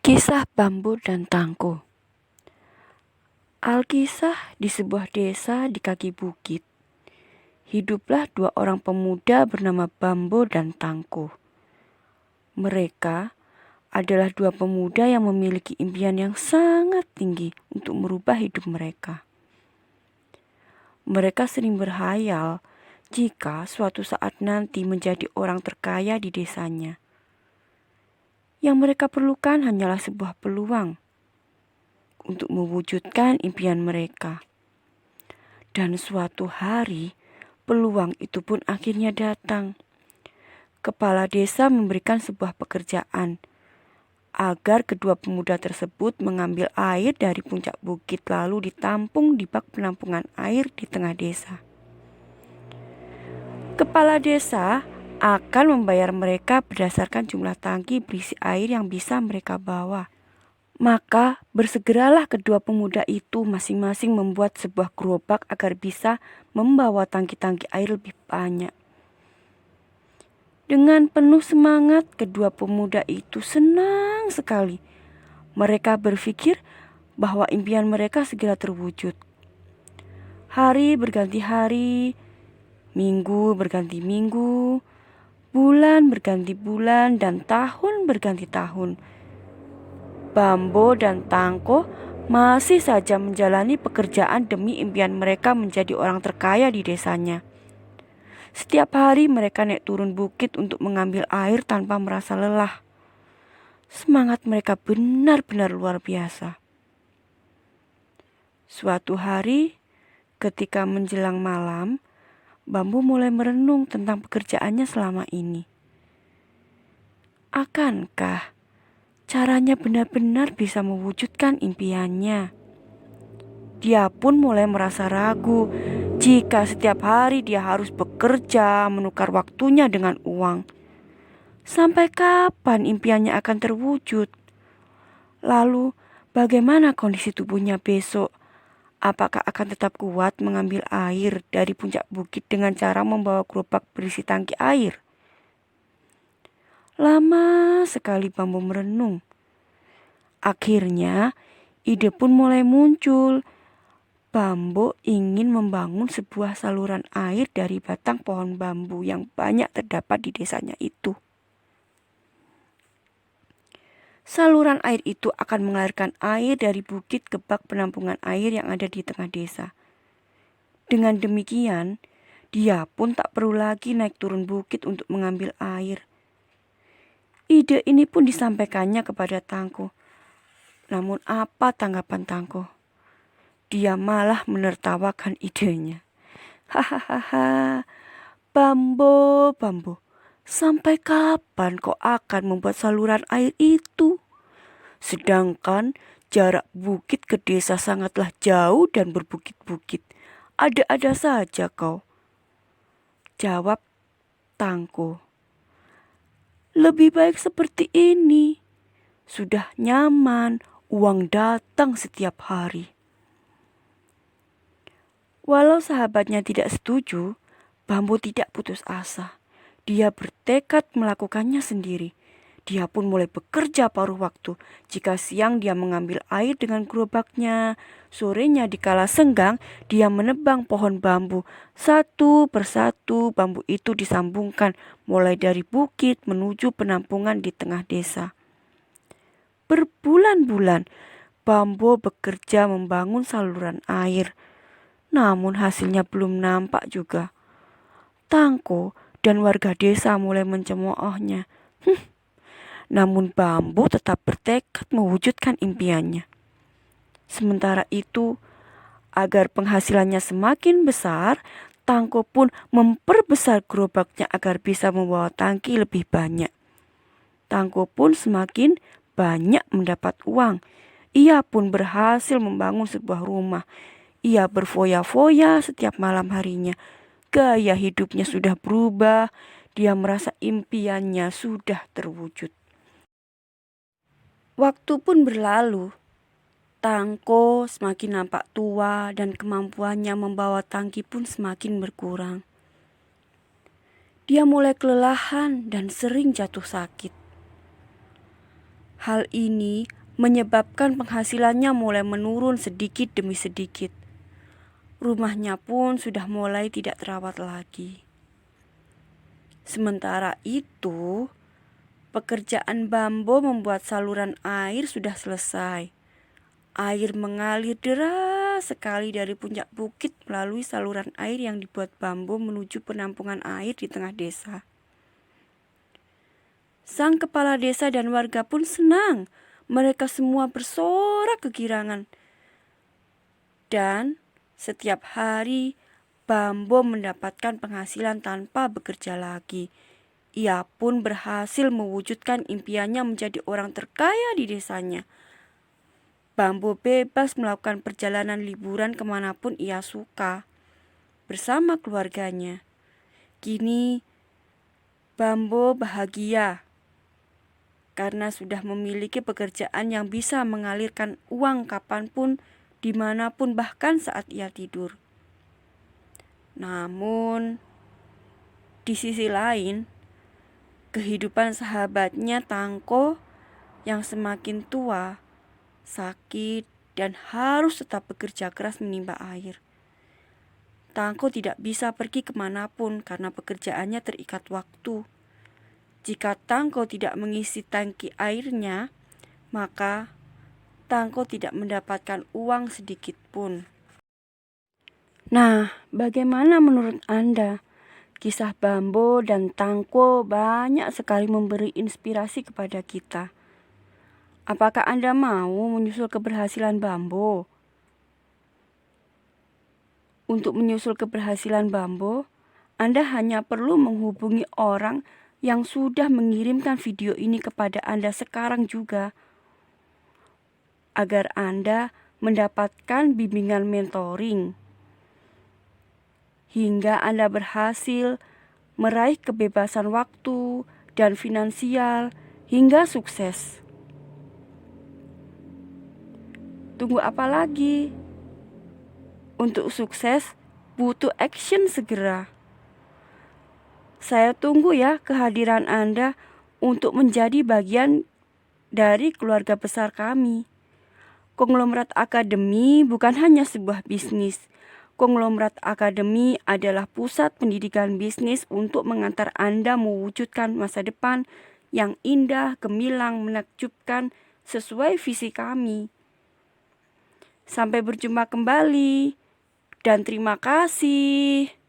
Kisah Bambu dan Tangko. Alkisah di sebuah desa di kaki bukit. Hiduplah dua orang pemuda bernama Bambu dan Tangko. Mereka adalah dua pemuda yang memiliki impian yang sangat tinggi untuk merubah hidup mereka. Mereka sering berhayal jika suatu saat nanti menjadi orang terkaya di desanya. Yang mereka perlukan hanyalah sebuah peluang untuk mewujudkan impian mereka. Dan suatu hari, peluang itu pun akhirnya datang. Kepala desa memberikan sebuah pekerjaan agar kedua pemuda tersebut mengambil air dari puncak bukit lalu ditampung di bak penampungan air di tengah desa. Kepala desa akan membayar mereka berdasarkan jumlah tangki berisi air yang bisa mereka bawa. Maka bersegeralah kedua pemuda itu masing-masing membuat sebuah gerobak agar bisa membawa tangki-tangki air lebih banyak. Dengan penuh semangat, kedua pemuda itu senang sekali. Mereka berpikir bahwa impian mereka segera terwujud. Hari berganti hari, minggu berganti minggu, bulan berganti bulan, dan tahun berganti tahun. Bambu dan Tangko masih saja menjalani pekerjaan demi impian mereka menjadi orang terkaya di desanya. Setiap hari mereka naik turun bukit untuk mengambil air tanpa merasa lelah. Semangat mereka benar-benar luar biasa. Suatu hari, ketika menjelang malam, Bambu mulai merenung tentang pekerjaannya selama ini. Akankah caranya benar-benar bisa mewujudkan impiannya? Dia pun mulai merasa ragu jika setiap hari dia harus bekerja menukar waktunya dengan uang. Sampai kapan impiannya akan terwujud? Lalu, bagaimana kondisi tubuhnya besok? Apakah akan tetap kuat mengambil air dari puncak bukit dengan cara membawa gerobak berisi tangki air? Lama sekali Bambu merenung. Akhirnya, ide pun mulai muncul. Bambu ingin membangun sebuah saluran air dari batang pohon bambu yang banyak terdapat di desanya itu. Saluran air itu akan mengalirkan air dari bukit ke bak penampungan air yang ada di tengah desa. Dengan demikian, dia pun tak perlu lagi naik turun bukit untuk mengambil air. Ide ini pun disampaikannya kepada Tangko. Namun apa tanggapan Tangko? Dia malah menertawakan idenya. Hahaha, Bambu, sampai kapan kau akan membuat saluran air itu? Sedangkan jarak bukit ke desa sangatlah jauh dan berbukit-bukit. Ada-ada saja kau. Jawab Tangko. Lebih baik seperti ini. Sudah nyaman, uang datang setiap hari. Walau sahabatnya tidak setuju, Bambu tidak putus asa. Dia bertekad melakukannya sendiri. Dia pun mulai bekerja paruh waktu. Jika siang dia mengambil air dengan gerobaknya, sorenya dikala senggang dia menebang pohon bambu. Satu persatu bambu itu disambungkan mulai dari bukit menuju penampungan di tengah desa. Berbulan-bulan Bambu bekerja membangun saluran air. Namun hasilnya belum nampak juga. Tangko dan warga desa mulai mencemoohnya. Namun Bambu tetap bertekad mewujudkan impiannya. Sementara itu, agar penghasilannya semakin besar, Tangko pun memperbesar gerobaknya agar bisa membawa tangki lebih banyak. Tangko pun semakin banyak mendapat uang. Ia pun berhasil membangun sebuah rumah. Ia berfoya-foya setiap malam harinya. Gaya hidupnya sudah berubah. Dia merasa impiannya sudah terwujud. Waktu pun berlalu. Tangko semakin nampak tua dan kemampuannya membawa tangki pun semakin berkurang. Dia mulai kelelahan dan sering jatuh sakit. Hal ini menyebabkan penghasilannya mulai menurun sedikit demi sedikit. Rumahnya pun sudah mulai tidak terawat lagi. Sementara itu, pekerjaan Bambo membuat saluran air sudah selesai. Air mengalir deras sekali dari puncak bukit melalui saluran air yang dibuat Bambo menuju penampungan air di tengah desa. Sang kepala desa dan warga pun senang. Mereka semua bersorak kegirangan. Dan setiap hari Bambo mendapatkan penghasilan tanpa bekerja lagi. Ia pun berhasil mewujudkan impiannya menjadi orang terkaya di desanya. Bambo bebas melakukan perjalanan liburan kemanapun ia suka bersama keluarganya. Kini Bambo bahagia karena sudah memiliki pekerjaan yang bisa mengalirkan uang kapanpun, dimanapun, bahkan saat ia tidur. Namun, di sisi lain, kehidupan sahabatnya Tangko yang semakin tua, sakit, dan harus tetap bekerja keras menimba air. Tangko tidak bisa pergi kemanapun karena pekerjaannya terikat waktu. Jika Tangko tidak mengisi tangki airnya, maka Tangko tidak mendapatkan uang sedikit pun. Nah, bagaimana menurut Anda? Kisah Bambo dan Tangko banyak sekali memberi inspirasi kepada kita. Apakah Anda mau menyusul keberhasilan Bambo? Untuk menyusul keberhasilan Bambo, Anda hanya perlu menghubungi orang yang sudah mengirimkan video ini kepada Anda sekarang juga, agar Anda mendapatkan bimbingan mentoring, hingga Anda berhasil meraih kebebasan waktu dan finansial hingga sukses. Tunggu apa lagi? Untuk sukses, butuh action segera. Saya tunggu ya kehadiran Anda untuk menjadi bagian dari keluarga besar kami. Konglomerat Akademi bukan hanya sebuah bisnis. Konglomerat Akademi adalah pusat pendidikan bisnis untuk mengantar Anda mewujudkan masa depan yang indah, gemilang, menakjubkan sesuai visi kami. Sampai berjumpa kembali dan terima kasih.